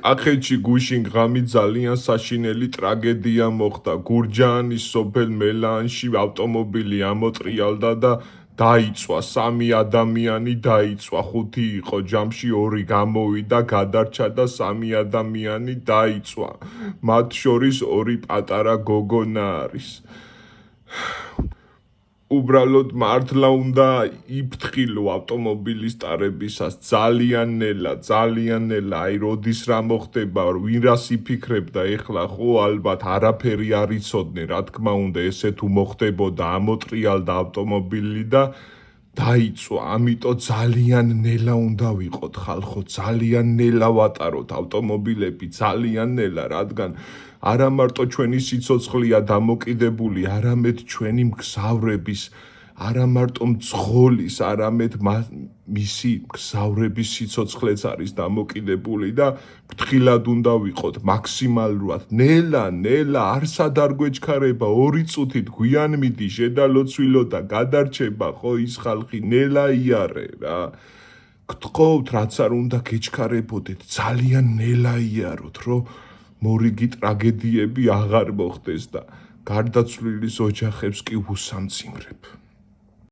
კახეთში გუშინ ღამი ძალიან საშინელი ტრაგედია მოხდა. გურჯაანის სოფელ მელაანში ავტომობილი ამოტრიალდა და დაიწვა. 3 ადამიანი დაიწვა. 5 იყო ჯამში, 2 გამოვიდა, გადარჩა და 3 ადამიანი დაიწვა. მათ შორის 2 პატარა გოგონა არის. უბრალოდ მართლა უნდა იფრთხილო ავტომობილის ტარებისას ძალიან ნელა, აი როდის რა მოხდება, ვინ რას იფიქრებდა ეხლა ხო ალბათ არაფერი არ იცოდნენ, რა თქმა უნდა ესე თუ მოხდებოდა ამოტრიალდა ავტომობილი და დაიწვა, ამიტომ ძალიან ნელა უნდა ვიყოთ ხალხო, ძალიან ნელა ვატაროთ ავტომობილები, ძალიან ნელა, რადგან არა მარტო ჩვენი სიცოცხლეა დამოკიდებული, არამედ ჩვენი მგზავრების, არა მარტო მძღოლის, არამედ მისი მგზავრების სიცოცხლეც არის დამოკიდებული და ფრთხილად უნდა ვიყოთ მაქსიმალურად. ნელა, არსად არ გვეჩქარება 2 წუთით გვიან მიდი, შედალოცვილო და გადარჩება ხო ის ხალხი, ნელა იარე რა. გთხოვთ, რაც არ უნდა გეჩქარებოდეთ, ძალიან ნელა იაროთ, რომ მორიგი ტრაგედიები აღარ მოხდეს და გარდაცვლილის ოჯახებს კი უსამძიმრებ.